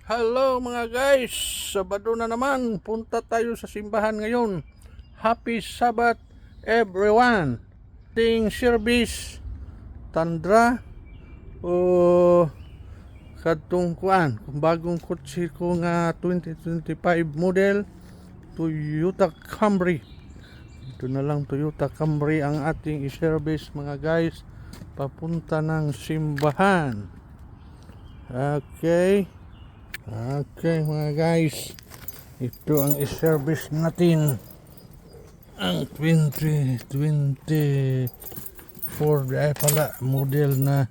Hello mga guys, Sabado na naman, punta tayo sa simbahan ngayon. Happy Sabbath everyone. Ting service Tandra o kadtong kuan, bagong kotse ko nga 2025 model Toyota Camry. Ito na lang Toyota Camry ang ating i-service mga guys, papunta ng simbahan. Okay mga guys, ito ang i-service natin, ang 2024 model na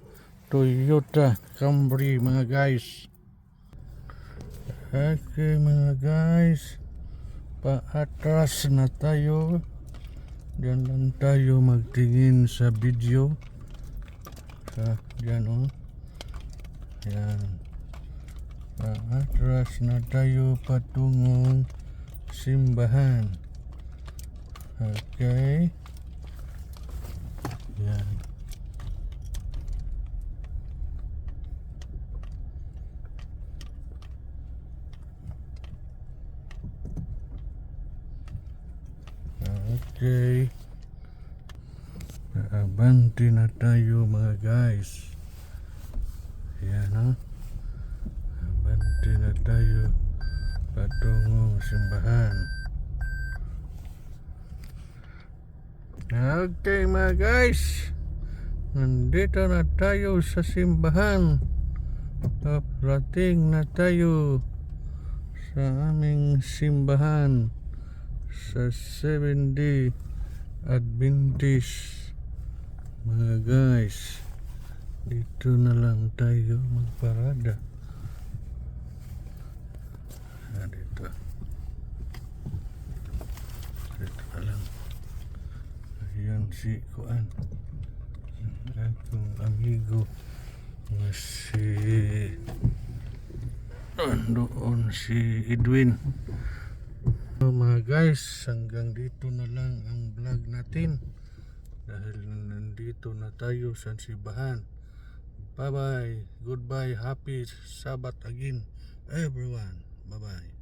Toyota Camry mga guys. Okay mga guys, paatras na tayo. Diyan lang tayo magtingin sa video. Diyan oh. Yan. Atras na tayo patungong simbahan. Okay. Yan. Okay. Abante na tayo mga guys. Yan ha. Abante na tayo patungong simbahan. Okay mga guys, nandito na tayo sa simbahan. Paprating na tayo sa aming simbahan sa 7th-day Adventist mga guys. Dito na lang tayo magparada. Dito na lang. Ayan si Kuan, akong amigo nga si doon si Edwin. Mga guys, hanggang dito na lang ang vlog natin dahil nandito na tayo sa simbahan. Bye bye, goodbye, happy Sabbath again everyone. Bye bye.